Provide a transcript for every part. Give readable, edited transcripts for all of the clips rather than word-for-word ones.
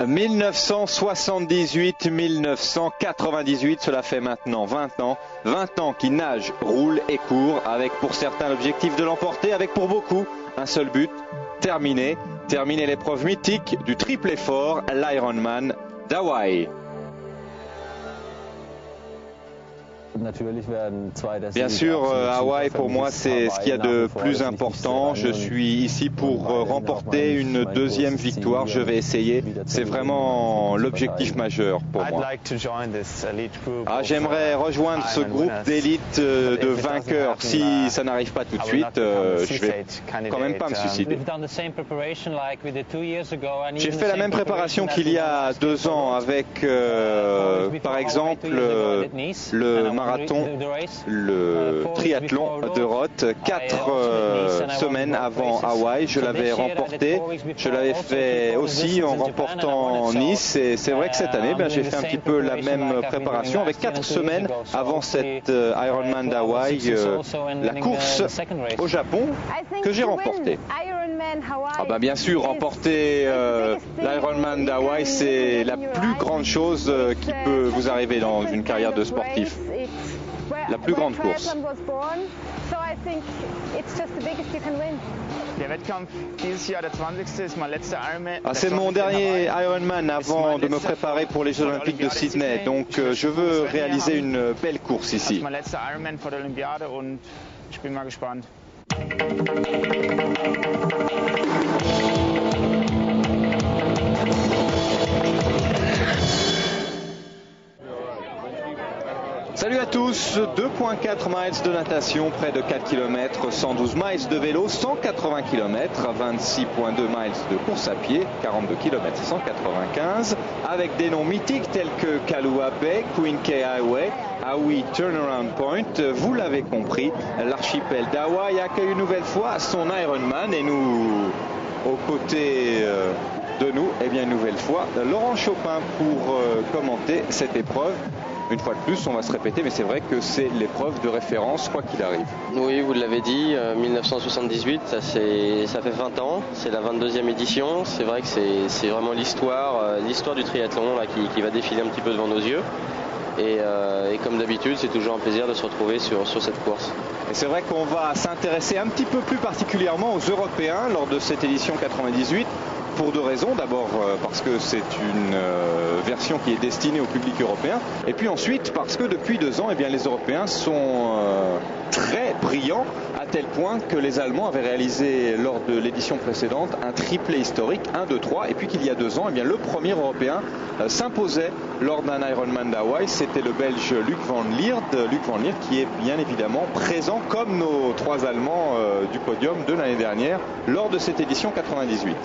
1978-1998, cela fait maintenant 20 ans. 20 ans qu'il nage, roule et court, avec pour certains l'objectif de l'emporter, avec pour beaucoup un seul but, terminer l'épreuve mythique du triple effort, l'Ironman d'Hawaï. Bien sûr, Hawaï pour moi c'est ce qu'il y a de plus important. Je suis ici pour remporter une deuxième victoire. Je vais essayer. C'est vraiment l'objectif majeur pour moi. J'aimerais rejoindre ce groupe d'élite de vainqueurs. Si ça n'arrive pas tout de suite, je vais quand même pas me suicider. J'ai fait la même préparation qu'il y a 2 ans avec, par exemple, le marathon, le triathlon de Roth, 4 semaines avant Hawaï. Je l'avais remporté. Je l'avais fait aussi en remportant Nice. Et c'est vrai que cette année, j'ai fait un petit peu la même préparation avec 4 semaines avant cette Ironman d'Hawaï, la course au Japon que j'ai remportée. Bien sûr, remporter l'Ironman d'Hawaï, c'est la plus grande chose qui peut vous arriver dans une carrière de sportif. La plus grande course. C'est mon dernier Ironman avant de me préparer pour les Jeux Olympiques de Sydney, donc je veux réaliser une belle course ici. Salut à tous, 2,4 miles de natation, près de 4 km, 112 miles de vélo, 180 km, 26,2 miles de course à pied, 42 km 195, avec des noms mythiques tels que Kailua Bay, Queen Key Highway, Hawaii Turnaround Point. Vous l'avez compris, l'archipel d'Hawaï accueille une nouvelle fois son Ironman et nous, aux côtés de nous, une nouvelle fois, Laurent Chopin pour commenter cette épreuve. Une fois de plus, on va se répéter, mais c'est vrai que c'est l'épreuve de référence, quoi qu'il arrive. Oui, vous l'avez dit, 1978, ça fait 20 ans, c'est la 22e édition. C'est vrai que c'est vraiment l'histoire du triathlon là, qui va défiler un petit peu devant nos yeux. Et comme d'habitude, c'est toujours un plaisir de se retrouver sur cette course. Et c'est vrai qu'on va s'intéresser un petit peu plus particulièrement aux Européens lors de cette édition 98. Pour 2 raisons. D'abord parce que c'est une version qui est destinée au public européen. Et puis ensuite parce que depuis 2 ans, les Européens sont très brillants, à tel point que les Allemands avaient réalisé lors de l'édition précédente un triplé historique, 1, 2, 3. Et puis qu'il y a 2 ans, le premier Européen s'imposait lors d'un Ironman d'Hawaï. C'était le Belge Luc Van Lierde. Luc Van Lierde qui est bien évidemment présent comme nos 3 Allemands du podium de l'année dernière lors de cette édition 98.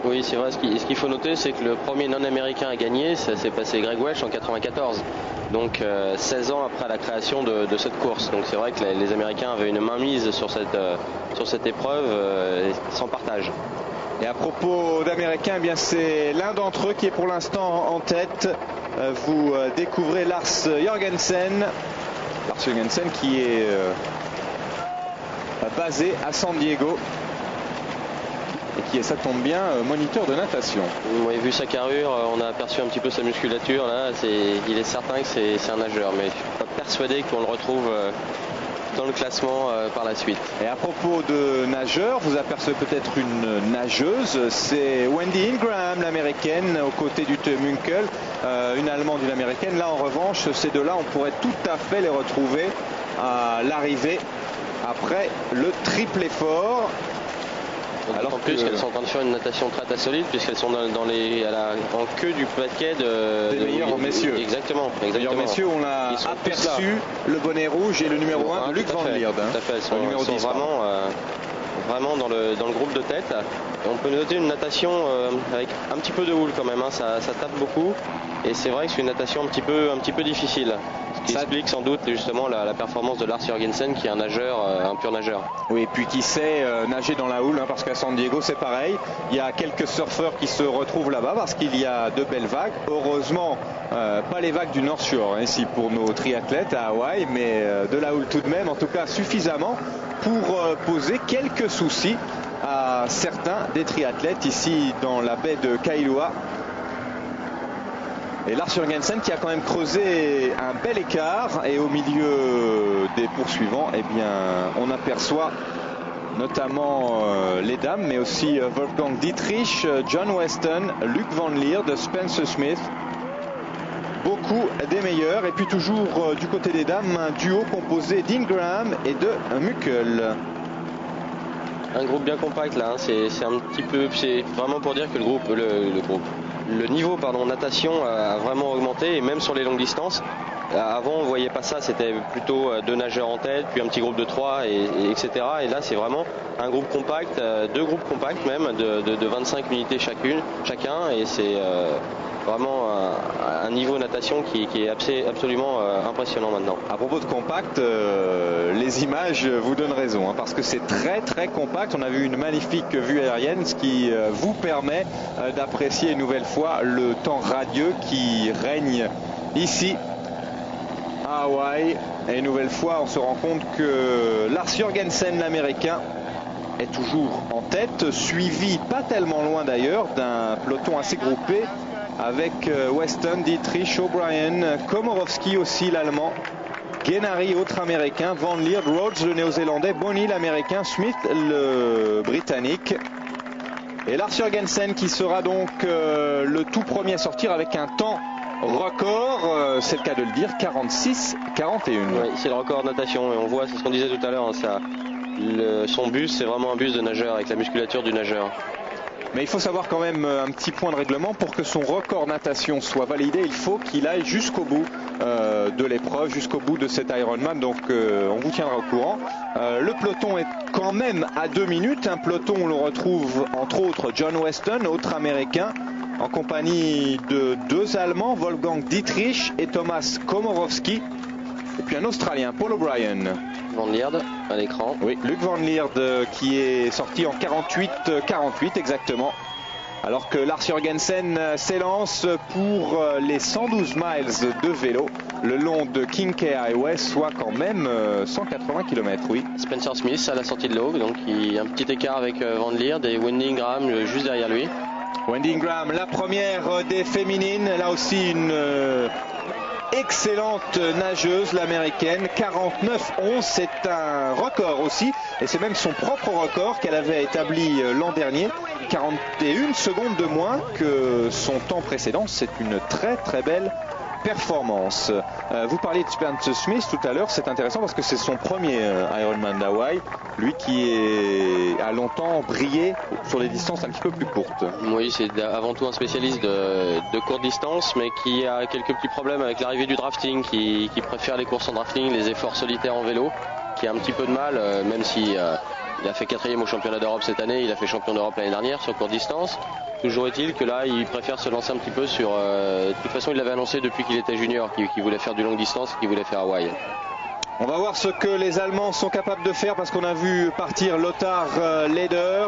Oui, c'est vrai. Ce qu'il faut noter, c'est que le premier non-américain à gagner, ça s'est passé Greg Welch en 94. Donc 16 ans après la création de cette course. Donc c'est vrai que les Américains avaient une mainmise sur cette épreuve sans partage. Et à propos d'Américains, c'est l'un d'entre eux qui est pour l'instant en tête. Vous découvrez Lars Jørgensen. Lars Jørgensen qui est basé à San Diego. Et qui est, ça tombe bien, moniteur de natation. Oui, vu sa carrure, on a aperçu un petit peu sa musculature. Là, il est certain que c'est un nageur, mais je ne suis pas persuadé qu'on le retrouve dans le classement par la suite. Et à propos de nageurs, vous apercevez peut-être une nageuse, c'est Wendy Ingraham, l'américaine, aux côtés du Munkel, une allemande, une américaine. Là, en revanche, ces 2-là, on pourrait tout à fait les retrouver à l'arrivée après le triple effort. Alors en plus qu'elles sont en train de faire une natation très solide, puisqu'elles sont en queue du paquet des meilleurs messieurs. Exactement. Les meilleurs messieurs, on a aperçu le bonnet rouge et le numéro 1 de Luc Van Lierde. Tout à fait, elles sont vraiment dans le groupe de tête. Et on peut noter une natation avec un petit peu de houle quand même, ça tape beaucoup. Et c'est vrai que c'est une natation un petit peu difficile. Ce qui explique sans doute justement la performance de Lars Jørgensen, qui est un pur nageur. Oui, et puis qui sait nager dans la houle, parce qu'à San Diego c'est pareil. Il y a quelques surfeurs qui se retrouvent là-bas parce qu'il y a de belles vagues. Heureusement, pas les vagues du North Shore ici pour nos triathlètes à Hawaï, mais de la houle tout de même, en tout cas suffisamment pour poser quelques soucis à certains des triathlètes ici dans la baie de Kailua. Et Lars Jørgensen qui a quand même creusé un bel écart, et au milieu des poursuivants, eh bien, on aperçoit notamment les dames, mais aussi Wolfgang Dietrich, John Weston, Luc Van Lierde, Spencer Smith. Beaucoup des meilleurs. Et puis toujours du côté des dames, un duo composé d'Ingram et de Muckel. Un groupe bien compact là, hein. C'est un petit peu, c'est vraiment pour dire que le niveau natation a vraiment augmenté, et même sur les longues distances. Avant on voyait pas ça, c'était plutôt 2 nageurs en tête, puis un petit groupe de 3 etc. Et là c'est vraiment un groupe compact, 2 groupes compacts même de 25 unités chacun, et c'est vraiment un niveau natation qui est absolument impressionnant maintenant. À propos de compact, les images vous donnent raison, hein, parce que c'est très très compact. On a vu une magnifique vue aérienne, ce qui vous permet d'apprécier une nouvelle fois le temps radieux qui règne ici à Hawaï. Et une nouvelle fois on se rend compte que Lars Jørgensen, l'américain, est toujours en tête, suivi pas tellement loin d'ailleurs d'un peloton assez groupé avec Weston, Dietrich, O'Brien, Komorowski aussi l'allemand, Gennari, autre américain, Van Lierde, Rhodes le néo-zélandais, Bonney l'américain, Smith le britannique. Et Lars Jørgensen qui sera donc le tout premier à sortir avec un temps record, c'est le cas de le dire, 46-41. Oui, c'est le record de natation, et on voit, c'est ce qu'on disait tout à l'heure, hein, son buste, c'est vraiment un buste de nageur avec la musculature du nageur. Mais il faut savoir quand même un petit point de règlement: pour que son record natation soit validé, il faut qu'il aille jusqu'au bout de l'épreuve, jusqu'au bout de cet Ironman. Donc on vous tiendra au courant. Le peloton est quand même à 2 minutes. Un peloton où l'on retrouve entre autres John Weston, autre américain, en compagnie de 2 Allemands, Wolfgang Dietrich et Thomas Komorowski. Et puis un Australien, Paul O'Brien. Van Lierde à l'écran. Oui, Luc Van Lierde qui est sorti en 48 exactement. Alors que Lars Jørgensen s'élance pour les 112 miles de vélo le long de King Kea Highway, soit quand même 180 km. Oui. Spencer Smith à la sortie de l'eau, donc il y a un petit écart avec Van Lierde, et Wendy Ingram juste derrière lui. Wendy Ingram, la première des féminines, là aussi une excellente nageuse, l'américaine. 49-11, c'est un record aussi, et c'est même son propre record qu'elle avait établi l'an dernier. 41 secondes de moins que son temps précédent. C'est une très très belle performance. Vous parliez de Spencer Smith tout à l'heure, c'est intéressant parce que c'est son premier Ironman d'Hawaï, lui qui a longtemps brillé sur les distances un petit peu plus courtes. Oui, c'est avant tout un spécialiste de courte distance, mais qui a quelques petits problèmes avec l'arrivée du drafting, qui préfère les courses en drafting, les efforts solitaires en vélo, qui a un petit peu de mal, même si il a fait 4e au championnat d'Europe cette année, il a fait champion d'Europe l'année dernière sur courte distance. Toujours est-il que là, il préfère se lancer un petit peu sur... de toute façon, il l'avait annoncé depuis qu'il était junior, qu'il voulait faire du longue distance, qu'il voulait faire Hawaï. On va voir ce que les Allemands sont capables de faire, parce qu'on a vu partir Lothar Leder.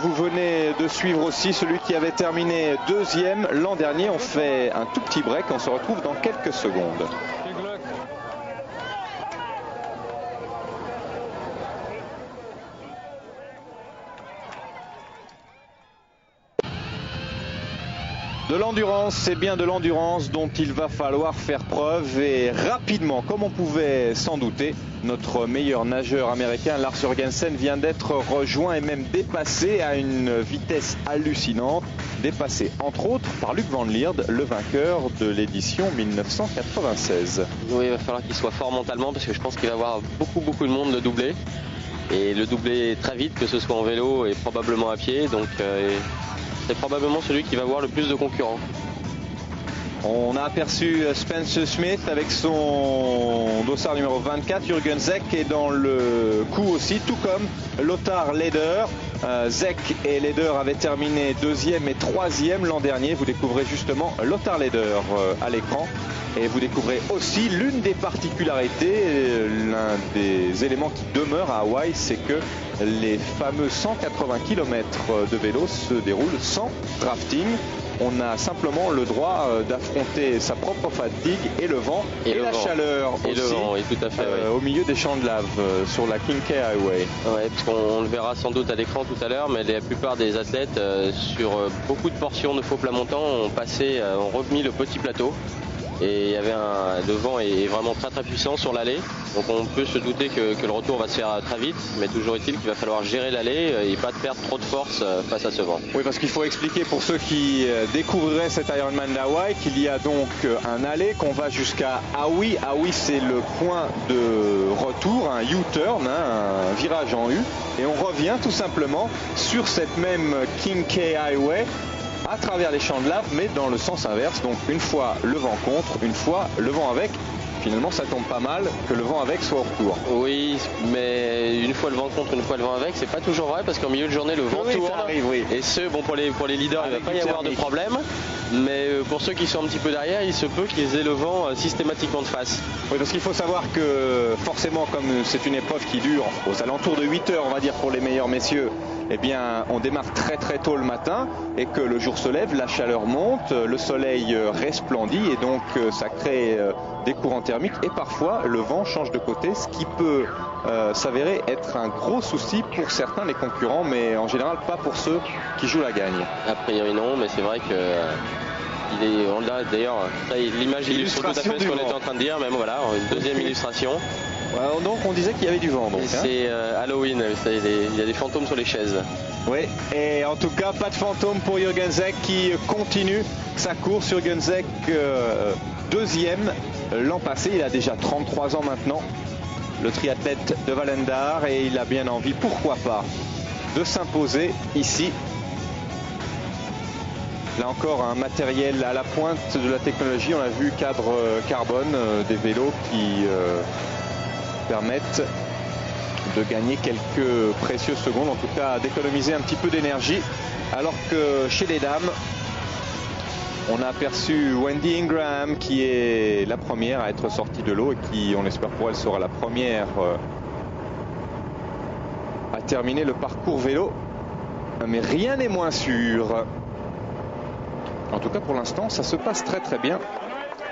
Vous venez de suivre aussi celui qui avait terminé 2e l'an dernier. On fait un tout petit break, on se retrouve dans quelques secondes. De l'endurance, c'est bien de l'endurance dont il va falloir faire preuve, et rapidement, comme on pouvait s'en douter. Notre meilleur nageur américain, Lars Jørgensen, vient d'être rejoint et même dépassé à une vitesse hallucinante, dépassé entre autres par Luc Van Lierde, le vainqueur de l'édition 1996. Oui, il va falloir qu'il soit fort mentalement, parce que je pense qu'il va y avoir beaucoup de monde le doubler, et le doubler très vite, que ce soit en vélo et probablement à pied, donc c'est probablement celui qui va avoir le plus de concurrents. On a aperçu Spencer Smith avec son dossard numéro 24. Jürgen Zeck est dans le coup aussi, tout comme Lothar Leder. Zeck et Leder avaient terminé 2e et 3e l'an dernier. Vous découvrez justement Lothar Leder à l'écran. Et vous découvrez aussi l'une des particularités, l'un des éléments qui demeurent à Hawaï, c'est que les fameux 180 km de vélo se déroulent sans drafting. on a simplement le droit d'affronter sa propre fatigue et le vent et la chaleur et aussi, le vent, oui, tout à fait, oui. Au milieu des champs de lave sur la Kincaid Highway. Ouais, parce qu'on le verra sans doute à l'écran tout à l'heure, mais la plupart des athlètes sur beaucoup de portions de faux plat montant ont remis le petit plateau. Et il y avait le vent est vraiment très très puissant sur l'allée, donc on peut se douter que le retour va se faire très vite, mais toujours est-il qu'il va falloir gérer l'allée et pas perdre trop de force face à ce vent. Oui, parce qu'il faut expliquer pour ceux qui découvriraient cet Ironman d'Hawaï qu'il y a donc un allée qu'on va jusqu'à Hawi. Hawi, c'est le point de retour, un U-turn, un virage en U, et on revient tout simplement sur cette même Kincaid Highway à travers les champs de lave, mais dans le sens inverse. Donc une fois le vent contre, une fois le vent avec. Finalement, ça tombe pas mal que le vent avec soit au retour. Oui, mais une fois le vent contre, une fois le vent avec, c'est pas toujours vrai parce qu'en milieu de journée, le vent tourne. Ça arrive, oui. Et pour les leaders, il ne va pas y avoir de problème. Mais pour ceux qui sont un petit peu derrière, il se peut qu'ils aient le vent systématiquement de face. Oui, parce qu'il faut savoir que forcément, comme c'est une épreuve qui dure aux alentours de 8 heures, on va dire, pour les meilleurs messieurs, eh bien, on démarre très très tôt le matin et que le jour se lève, la chaleur monte, le soleil resplendit et donc ça crée des courants thermiques et parfois le vent change de côté, ce qui peut s'avérer être un gros souci pour certains des concurrents, mais en général pas pour ceux qui jouent la gagne. A priori non, mais c'est vrai que d'ailleurs, l'image illustre tout à fait ce qu'on était en train de dire, même voilà, une deuxième illustration. Ouais, donc on disait qu'il y avait du vent. C'est Halloween, il y a des fantômes sur les chaises. Oui, et en tout cas pas de fantômes pour Jürgen Zeck qui continue sa course. Jürgen Zeck deuxième l'an passé, il a déjà 33 ans maintenant, le triathlète de Vallendar, et il a bien envie, pourquoi pas, de s'imposer ici. Là encore, un matériel à la pointe de la technologie. On a vu cadre carbone, des vélos qui permettent de gagner quelques précieuses secondes, en tout cas d'économiser un petit peu d'énergie. Alors que chez les dames, on a aperçu Wendy Ingraham qui est la première à être sortie de l'eau et qui, on espère pour elle, sera la première à terminer le parcours vélo. Mais rien n'est moins sûr. En tout cas, pour l'instant, ça se passe très très bien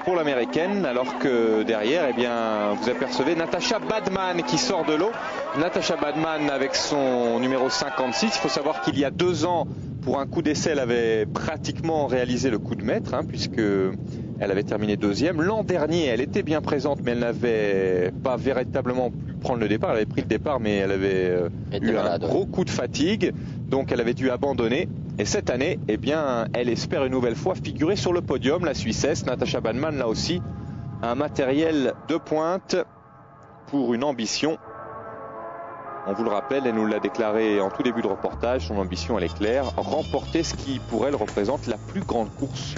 pour l'américaine, alors que derrière, eh bien, vous apercevez Natasha Badman qui sort de l'eau. Natasha Badman avec son numéro 56. Il faut savoir qu'il y a 2 ans, pour un coup d'essai, elle avait pratiquement réalisé le coup de maître, puisque elle avait terminé deuxième. L'an dernier, elle était bien présente, mais elle n'avait pas véritablement pu prendre le départ. Elle avait pris le départ, mais elle avait eu un gros coup de fatigue, donc elle avait dû abandonner. Et cette année, eh bien, elle espère une nouvelle fois figurer sur le podium. La Suissesse, Natasha Badman, là aussi, un matériel de pointe pour une ambition. On vous le rappelle, elle nous l'a déclaré en tout début de reportage, son ambition, elle est claire, remporter ce qui, pour elle, représente la plus grande course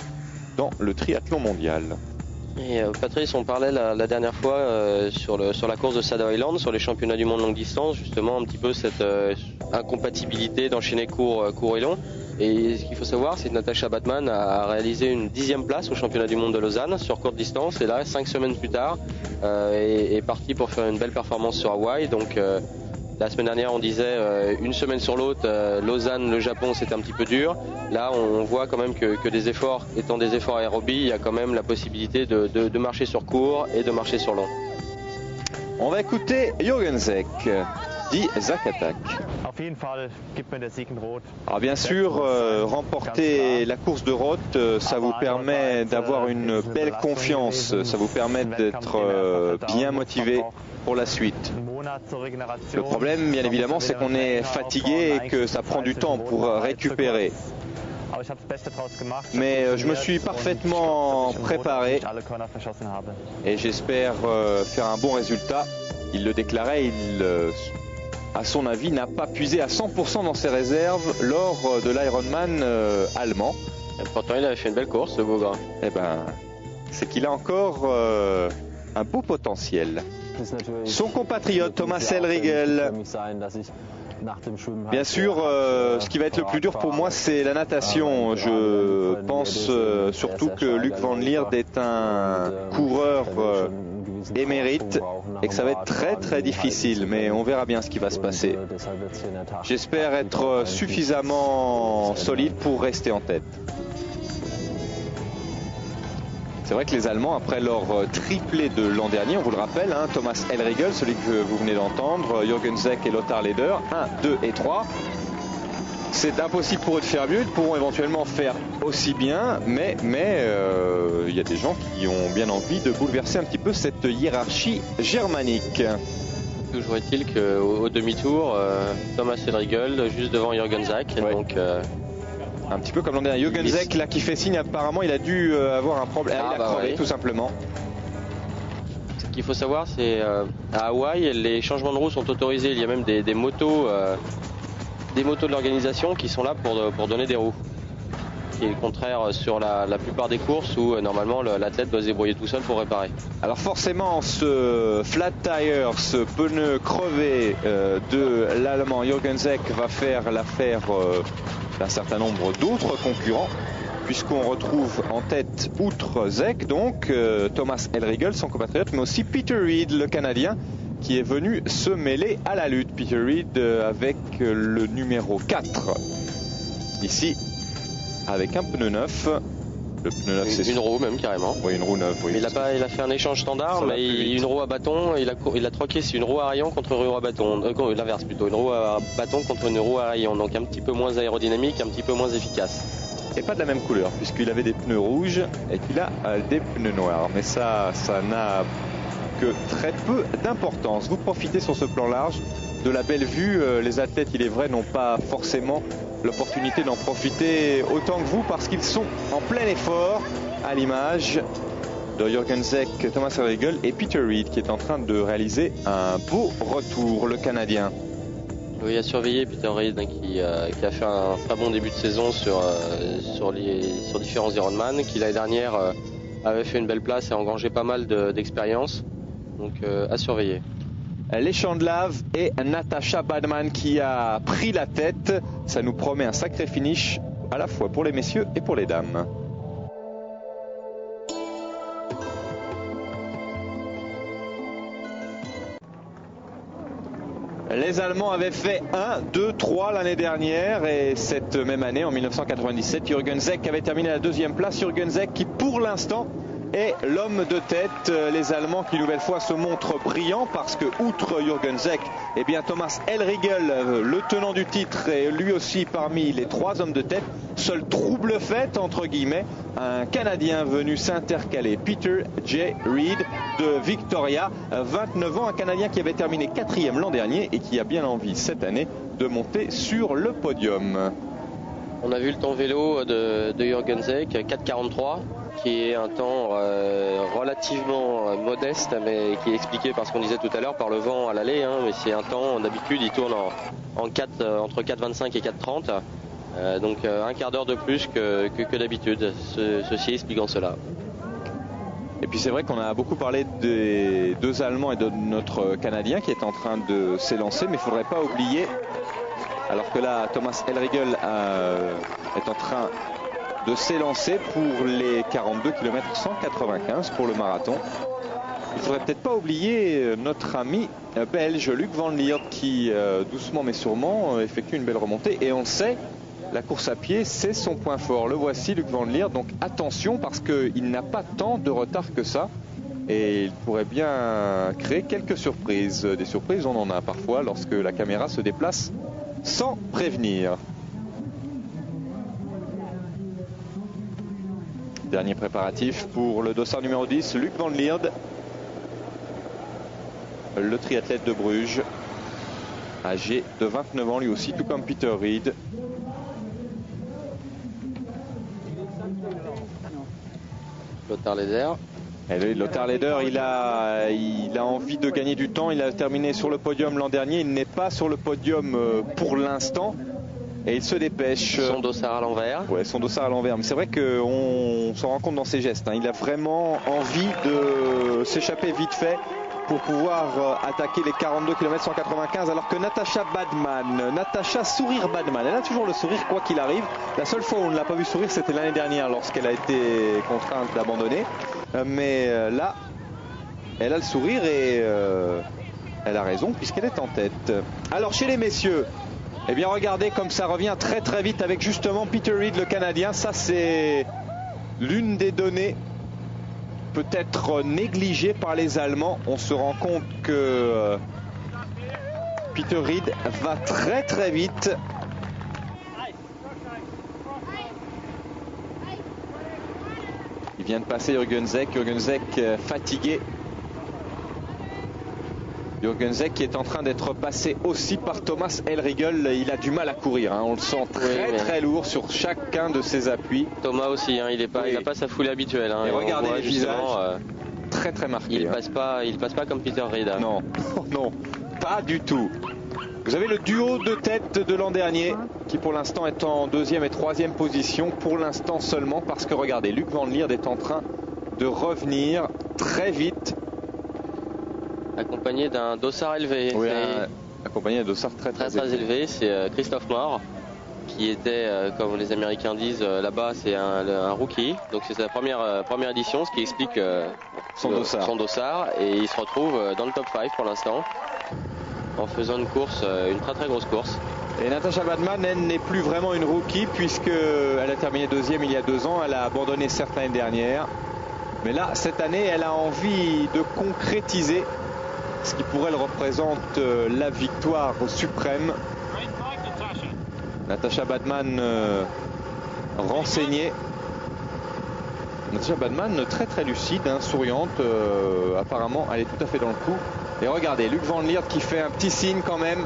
dans le triathlon mondial. Et Patrice, on parlait la dernière fois sur la course de Sad Island, sur les championnats du monde longue distance, justement un petit peu cette incompatibilité d'enchaîner court et long. Et ce qu'il faut savoir, c'est que Natasha Badman a réalisé une 10e place au championnat du monde de Lausanne sur courte distance, et là, 5 semaines plus tard, est partie pour faire une belle performance sur Hawaï. Donc la semaine dernière, on disait une semaine sur l'autre, Lausanne, le Japon, c'était un petit peu dur. Là, on voit quand même que des efforts, étant des efforts aérobie, il y a quand même la possibilité de marcher sur court et de marcher sur long. On va écouter Jürgen Zeck, dit Zach Attack. Alors bien sûr, remporter la course de Roth, ça vous permet d'avoir une belle confiance, ça vous permet d'être bien motivé pour la suite. Le problème, bien évidemment, c'est qu'on est fatigué et que ça prend du temps pour récupérer. Mais je me suis parfaitement préparé et j'espère faire un bon résultat. Il le déclarait, à son avis, n'a pas puisé à 100% dans ses réserves lors de l'Ironman allemand. Et pourtant, il avait fait une belle course, ce beau gars. Eh ben, c'est qu'il a encore un beau potentiel. Son compatriote Thomas Elriegel. Bien sûr, ce qui va être le plus dur pour moi, c'est la natation. Je pense surtout que Luc Van Lierde est un coureur émérite et que ça va être très très difficile, mais on verra bien ce qui va se passer. J'espère être suffisamment solide pour rester en tête. C'est vrai que les Allemands, après leur triplé de l'an dernier, on vous le rappelle, hein, Thomas Elriegel, celui que vous venez d'entendre, Jürgen Zeck et Lothar Leder, 1, 2 et 3. C'est impossible pour eux de faire mieux, ils pourront éventuellement faire aussi bien, mais il y a des gens qui ont bien envie de bouleverser un petit peu cette hiérarchie germanique. Toujours est-il qu'au demi-tour, Thomas Elriegel juste devant Jürgen Zeck, ouais. Donc un petit peu comme l'an dernier. Jürgen Zeck là qui fait signe, apparemment il a dû avoir un problème, il a crevé, tout simplement. Ce qu'il faut savoir, c'est à Hawaï, les changements de roue sont autorisés. Il y a même des motos de l'organisation qui sont là pour donner des roues. Ce qui est le contraire sur la plupart des courses où normalement l'athlète doit se débrouiller tout seul pour réparer. Alors forcément, ce flat tire, ce pneu crevé de l'Allemand Jürgen Zeck va faire l'affaire d'un certain nombre d'autres concurrents, puisqu'on retrouve en tête, outre Zeck, donc Thomas Elriegel, son compatriote, mais aussi Peter Reid, le Canadien, qui est venu se mêler à la lutte. Peter Reid avec le numéro 4. Ici, avec un pneu neuf. Le pneu neuf, c'est une roue même carrément. Oui, une roue neuve. Oui, il a fait un échange standard, mais une roue à bâton. Il a troqué une roue à rayon contre une roue à bâton. L'inverse plutôt, une roue à bâton contre une roue à rayon. Donc un petit peu moins aérodynamique, un petit peu moins efficace. Et pas de la même couleur, puisqu'il avait des pneus rouges et qu'il a des pneus noirs. Mais ça n'a que très peu d'importance. Vous profitez sur ce plan large de la belle vue. Les athlètes, il est vrai, n'ont pas forcément l'opportunité d'en profiter autant que vous parce qu'ils sont en plein effort, à l'image de Jürgen Zeck, Thomas Elriegel et Peter Reid qui est en train de réaliser un beau retour, le Canadien. Oui, à surveiller Peter Reid qui a fait un très bon début de saison sur différents Ironman, qui l'année dernière avait fait une belle place et engrangé pas mal d'expérience. Donc à surveiller. Les Chandlav et Natasha Badman qui a pris la tête. Ça nous promet un sacré finish à la fois pour les messieurs et pour les dames. Les Allemands avaient fait 1, 2, 3 l'année dernière et cette même année, en 1997, Jürgen Zeck avait terminé à la 2e place. Jürgen Zeck qui pour l'instant est l'homme de tête. Les Allemands qui une nouvelle fois se montrent brillants parce que outre Jürgen Zeck, eh bien Thomas Elriegel, le tenant du titre, est lui aussi parmi les 3 hommes de tête. Seul trouble fait entre guillemets, un Canadien venu s'intercaler, Peter J. Reid de Victoria, 29 ans, un Canadien qui avait terminé 4e l'an dernier et qui a bien envie cette année de monter sur le podium. On a vu le temps vélo de Jürgen Zeck, 4,43. Qui est un temps relativement modeste, mais qui est expliqué par ce qu'on disait tout à l'heure, par le vent à l'aller. Mais c'est un temps, d'habitude, il tourne entre 4,25 et 4,30. Donc un quart d'heure de plus que d'habitude. Ceci expliquant cela. Et puis c'est vrai qu'on a beaucoup parlé des 2 Allemands et de notre Canadien qui est en train de s'élancer, mais il ne faudrait pas oublier, alors que là, Thomas Elriegel est en train de s'élancer pour les 42 km 195 pour le marathon. Il ne faudrait peut-être pas oublier notre ami belge Luc Van Lierde qui doucement mais sûrement effectue une belle remontée et on le sait, la course à pied c'est son point fort. Le voici Luc Van Lierde, donc attention parce qu'il n'a pas tant de retard que ça et il pourrait bien créer quelques surprises. Des surprises on en a parfois lorsque la caméra se déplace sans prévenir. Dernier préparatif pour le dossard numéro 10, Luc Van Lierde, le triathlète de Bruges, âgé de 29 ans lui aussi, tout comme Peter Reid. Lothar Leder. Lothar Leder, il a envie de gagner du temps. Il a terminé sur le podium l'an dernier. Il n'est pas sur le podium pour l'instant. Et il se dépêche. Son dossard à l'envers. Ouais, son dossard à l'envers. Mais c'est vrai qu'on s'en rend compte dans ses gestes. Il a vraiment envie de s'échapper vite fait pour pouvoir attaquer les 42 km 195. Alors que Natasha Sourire Badman, elle a toujours le sourire quoi qu'il arrive. La seule fois où on ne l'a pas vu sourire, c'était l'année dernière lorsqu'elle a été contrainte d'abandonner. Mais là, elle a le sourire et elle a raison puisqu'elle est en tête. Alors chez les messieurs, eh bien regardez comme ça revient très très vite avec justement Peter Reid le Canadien. Ça c'est l'une des données peut-être négligé par les Allemands. On se rend compte que Peter Reed va très très vite. Il vient de passer Jürgen Zeck fatigué. Jürgen Zeck qui est en train d'être passé aussi par Thomas Elriegel. Il a du mal à courir, hein. On le sent très lourd sur chacun de ses appuis. Thomas aussi, hein. Il n'a pas sa foulée habituelle, hein. Et regardez les visages, très marqués. Il passe pas comme Peter Reed, hein. Non, non, pas du tout. Vous avez le duo de tête de l'an dernier qui pour l'instant est en 2e et 3e position, pour l'instant seulement, parce que regardez, Luc Van Lierde est en train de revenir très vite. Accompagné d'un dossard élevé. Oui, accompagné d'un dossard très élevé. C'est Christophe Moore, qui était, comme les Américains disent là-bas, c'est un rookie. Donc c'est sa première édition, ce qui explique son dossard. Et il se retrouve dans le top 5 pour l'instant, en faisant une course, une très grosse course. Et Natasha Badman, elle n'est plus vraiment une rookie, puisqu'elle a terminé 2e il y a 2 ans. Elle a abandonné certes l'année dernière. Mais là, cette année, elle a envie de concrétiser ce qui pour elle représente la victoire suprême. Natasha Badman renseignée. Natasha Badman très lucide, hein, souriante. Apparemment, elle est tout à fait dans le coup. Et regardez, Luc Van Lierde qui fait un petit signe quand même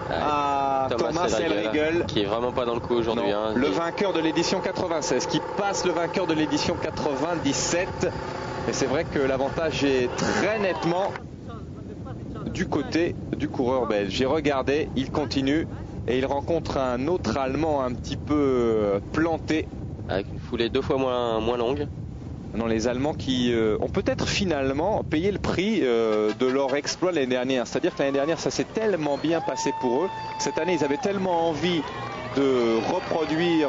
à Thomas Elriegel, qui est vraiment pas dans le coup aujourd'hui, hein. Le vainqueur de l'édition 96 qui passe le vainqueur de l'édition 97. Et c'est vrai que l'avantage est très nettement du côté du coureur belge. J'ai regardé, il continue et il rencontre un autre Allemand un petit peu planté, avec une foulée 2 fois moins longue. Non, les Allemands qui ont peut-être finalement payé le prix de leur exploit l'année dernière. C'est-à-dire que l'année dernière, ça s'est tellement bien passé pour eux. Cette année, ils avaient tellement envie de reproduire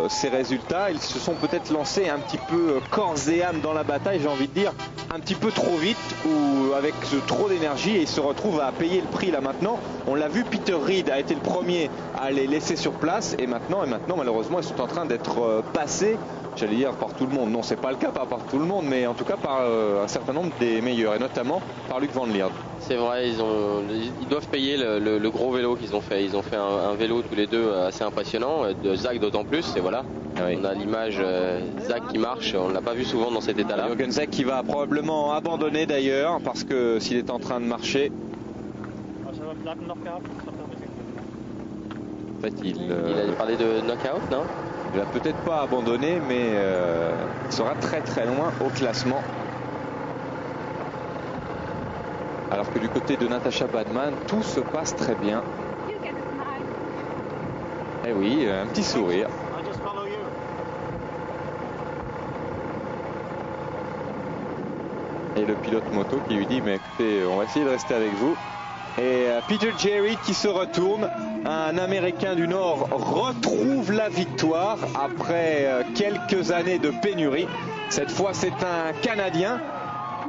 ces résultats. Ils se sont peut-être lancés un petit peu corps et âme dans la bataille, j'ai envie de dire, un petit peu trop vite ou avec trop d'énergie, et ils se retrouvent à payer le prix là maintenant. On l'a vu, Peter Reed a été le premier à les laisser sur place, et maintenant malheureusement ils sont en train d'être passés, j'allais dire par tout le monde. Non, c'est pas le cas, pas par tout le monde, mais en tout cas par un certain nombre des meilleurs, et notamment par Luc Van Lierde. C'est vrai, ils doivent payer le gros vélo qu'ils ont fait. Ils ont fait un vélo tous les deux assez impressionnant, de Zach d'autant plus, et voilà. Oui. On a l'image Zach qui marche, on ne l'a pas vu souvent dans cet état-là. Jürgen Zach qui va probablement abandonner d'ailleurs, parce que s'il est en train de marcher. En fait, il a parlé de knockout, non? Il va peut-être pas abandonner, mais il sera très loin au classement. Alors que du côté de Natasha Badman, tout se passe très bien. Eh oui, un petit sourire. Et le pilote moto qui lui dit, mais écoutez, on va essayer de rester avec vous. Et Peter J. Reed qui se retourne, un Américain du Nord, retrouve la victoire après quelques années de pénurie. Cette fois, c'est un Canadien.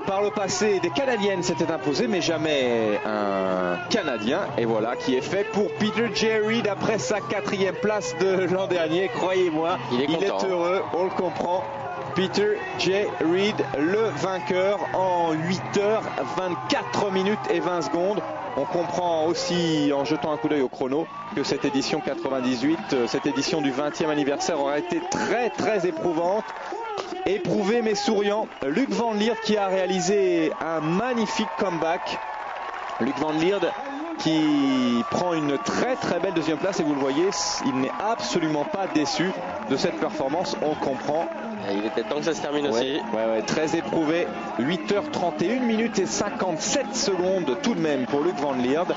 Par le passé, des Canadiennes s'étaient imposées, mais jamais un Canadien. Et voilà, qui est fait pour Peter J. Reed après sa 4e place de l'an dernier. Croyez-moi, il est heureux, on le comprend. Peter J. Reed, le vainqueur en 8h24 minutes et 20 secondes. On comprend aussi, en jetant un coup d'œil au chrono, que cette édition 98, cette édition du 20e anniversaire aura été très éprouvante. Éprouvé mais souriant, Luc Van Lierde qui a réalisé un magnifique comeback. Luc Van Lierde qui prend une très belle 2e place, et vous le voyez, il n'est absolument pas déçu de cette performance, on comprend. Il était temps que ça se termine aussi. Ouais, très éprouvé. 8h31 minutes et 57 secondes tout de même pour Luc Van Lierde.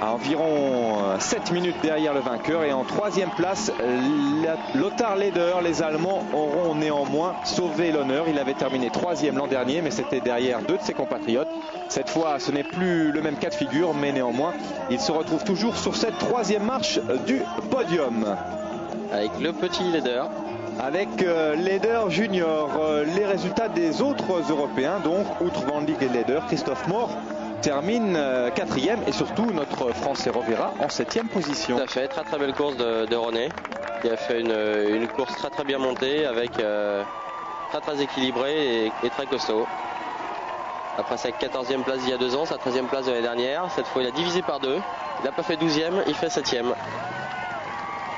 À environ 7 minutes derrière le vainqueur, et en 3e place Lothar Leder. Les Allemands auront néanmoins sauvé l'honneur. Il avait terminé 3e l'an dernier, mais c'était derrière 2 de ses compatriotes. Cette fois, ce n'est plus le même cas de figure, mais néanmoins il se retrouve toujours sur cette 3e marche du podium avec le petit Leder. Avec Leder Junior. Les résultats des autres Européens, donc outre Van Lierde et Leder, Christophe Moore termine 4e, et surtout notre Français Rovera en 7e position. Tout à fait, très belle course de René, qui a fait une course très bien montée avec très équilibré et très costaud. Après sa 14e place il y a 2 ans, sa 13e place de l'année dernière, cette fois il a divisé par 2. Il n'a pas fait 12e, il fait 7e.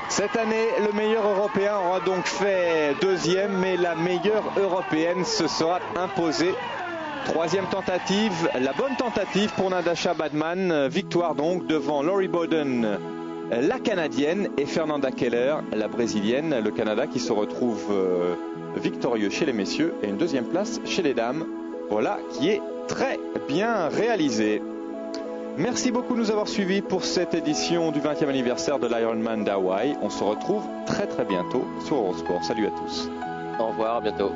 Cette année, le meilleur européen aura donc fait 2e, mais la meilleure européenne se sera imposée. 3e tentative, la bonne tentative pour Natasha Badmann. Victoire donc devant Lori Bowden, la Canadienne, et Fernanda Keller, la Brésilienne. Le Canada qui se retrouve victorieux chez les messieurs et une 2e place chez les dames. Voilà qui est très bien réalisé. Merci beaucoup de nous avoir suivis pour cette édition du 20e anniversaire de l'Ironman d'Hawaï. On se retrouve très bientôt sur Eurosport. Salut à tous. Au revoir, à bientôt.